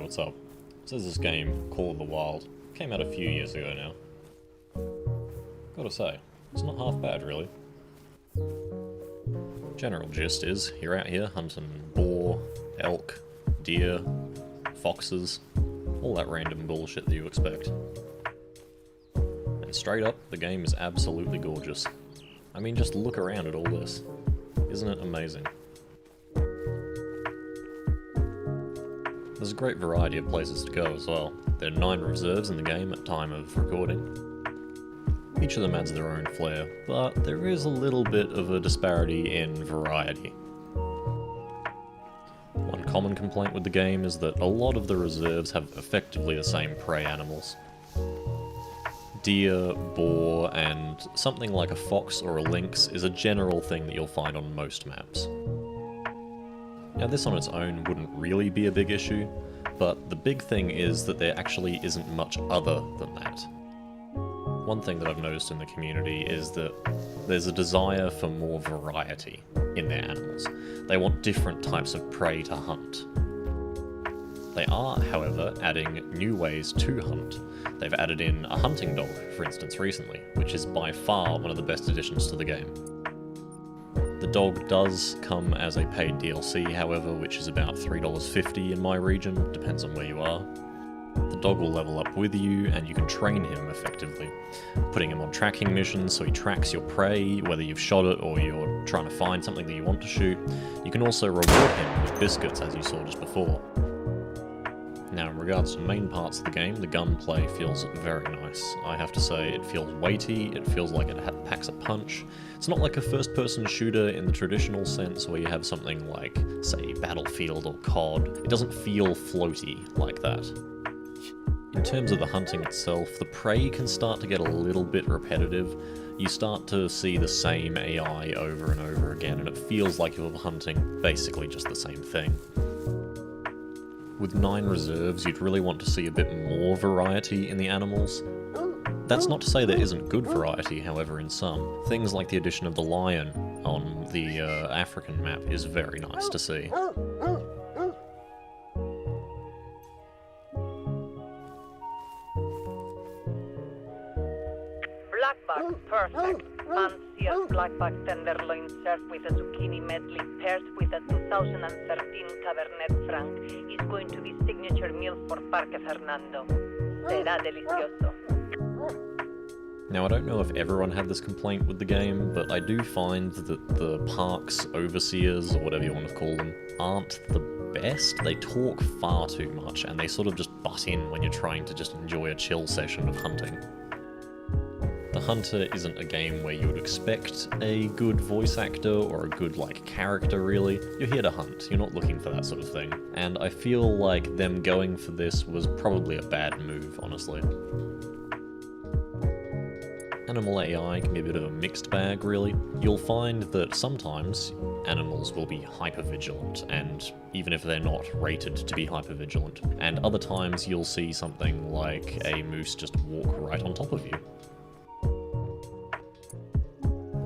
what's up? So there's this game, Call of the Wild. Came out a few years ago now. Gotta say, it's not half bad really. General gist is, you're out here hunting boar, elk, deer, foxes, all that random bullshit that you expect. And straight up, the game is absolutely gorgeous. I mean, just look around at all this. Isn't it amazing? There's a great variety of places to go as well. There are 9 reserves in the game at time of recording. Each of them adds their own flair, but there is a little bit of a disparity in variety. One common complaint with the game is that a lot of the reserves have effectively the same prey animals. Deer, boar, and something like a fox or a lynx is a general thing that you'll find on most maps. Now this on its own wouldn't really be a big issue, but the big thing is that there actually isn't much other than that. One thing that I've noticed in the community is that there's a desire for more variety in their animals. They want different types of prey to hunt. They are, however, adding new ways to hunt. They've added in a hunting dog, for instance, recently, which is by far one of the best additions to the game. The dog does come as a paid DLC, however, which is about $3.50 in my region, depends on where you are. The dog will level up with you, and you can train him effectively, putting him on tracking missions so he tracks your prey, whether you've shot it or you're trying to find something that you want to shoot. You can also reward him with biscuits, as you saw just before. Now, in regards to main parts of the game, the gunplay feels very nice. I have to say, it feels weighty, it feels like it packs a punch. It's not like a first-person shooter in the traditional sense where you have something like, say, Battlefield or COD. It doesn't feel floaty like that. In terms of the hunting itself, the prey can start to get a little bit repetitive. You start to see the same AI over and over again, and it feels like you're hunting basically just the same thing. With 9 reserves, you'd really want to see a bit more variety in the animals. That's not to say there isn't good variety, however, in some. Things like the addition of the lion on the African map is very nice to see. Blackback, perfect. Fancier blackback tenderloin served with a zucchini medley paired with a 2013 Cabernet Franc is going to be signature meal for Parque Fernando. Será delicioso. Now, I don't know if everyone had this complaint with the game, but I do find that the park's overseers, or whatever you want to call them, aren't the best. They talk far too much, and they sort of just butt in when you're trying to just enjoy a chill session of hunting. The Hunter isn't a game where you would expect a good voice actor or a good, character, really. You're here to hunt, you're not looking for that sort of thing. And I feel like them going for this was probably a bad move, honestly. Animal AI can be a bit of a mixed bag, really. You'll find that sometimes animals will be hyper-vigilant, and even if they're not rated to be hyper-vigilant. And other times you'll see something like a moose just walk right on top of you.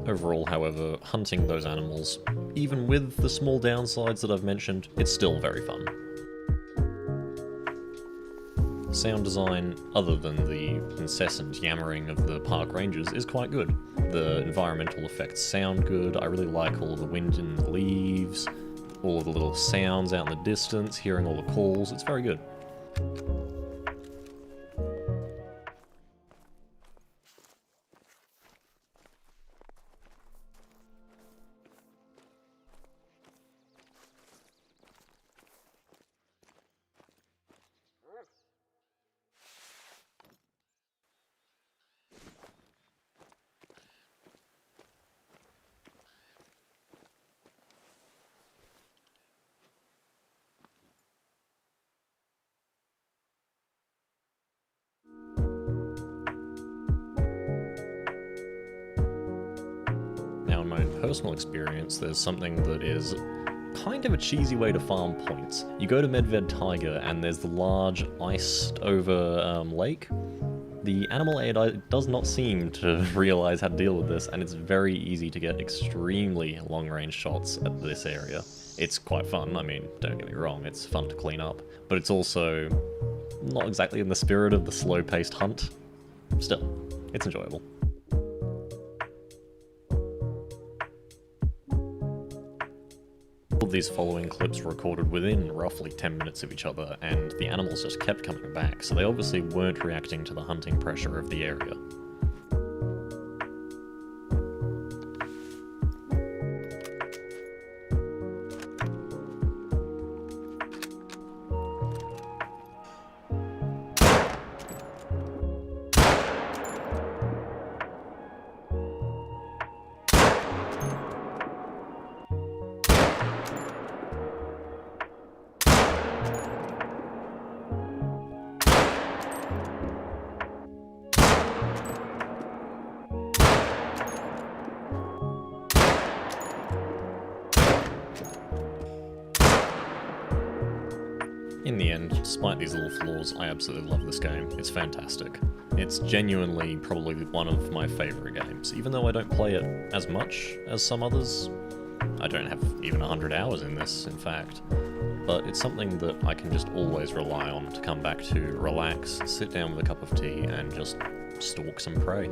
Overall, however, hunting those animals, even with the small downsides that I've mentioned, it's still very fun. Sound design, other than the incessant yammering of the park rangers, is quite good. The environmental effects sound good. I really like all of the wind in the leaves, all of the little sounds out in the distance, hearing all the calls. It's very good. Now, in my own personal experience, there's something that is kind of a cheesy way to farm points. You go to Medved Tiger, and there's the large iced-over lake. The animal AI does not seem to realize how to deal with this, and it's very easy to get extremely long-range shots at this area. It's quite fun, I mean, don't get me wrong, it's fun to clean up, but it's also not exactly in the spirit of the slow-paced hunt. Still, it's enjoyable. All of these following clips were recorded within roughly 10 minutes of each other, and the animals just kept coming back, so they obviously weren't reacting to the hunting pressure of the area. In the end, despite these little flaws, I absolutely love this game. It's fantastic. It's genuinely probably one of my favourite games, even though I don't play it as much as some others. I don't have even 100 hours in this, in fact. But it's something that I can just always rely on to come back to, relax, sit down with a cup of tea, and just stalk some prey.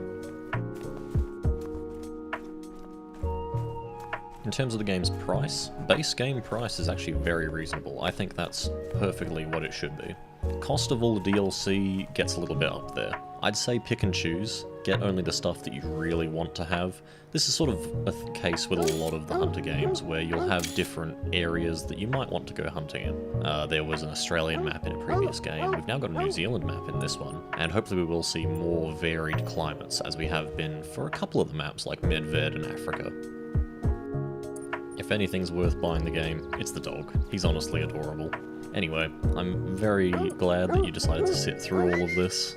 In terms of the game's price, base game price is actually very reasonable. I think that's perfectly what it should be. Cost of all the DLC gets a little bit up there. I'd say pick and choose, get only the stuff that you really want to have. This is sort of a case with a lot of the hunter games where you'll have different areas that you might want to go hunting in. There was an Australian map in a previous game, we've now got a New Zealand map in this one, and hopefully we will see more varied climates as we have been for a couple of the maps like Medved and Africa. If anything's worth buying the game, it's the dog. He's honestly adorable. Anyway, I'm very glad that you decided to sit through all of this.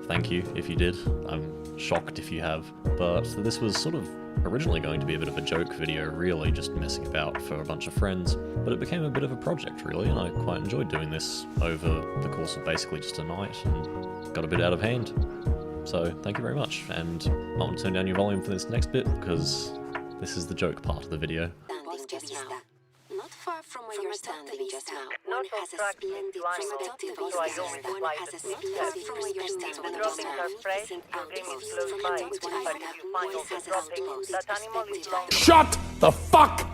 Thank you if you did. I'm shocked if you have. But this was sort of originally going to be a bit of a joke video, really, just messing about for a bunch of friends. But it became a bit of a project, really, and I quite enjoyed doing this over the course of basically just a night, and got a bit out of hand. So, thank you very much, and I want to turn down your volume for this next bit, because this is the joke part of the video. Not far from where you're standing just now. Not One has a obstructing splendid to animals perspective to of a the young earth. One flight has a of splendid from where you're standing If just droppings now. are fresh, Facing your game outposts is close from by. the top to But if you find One a has a dropping, outpost that animal is perspective. long. Shut the fuck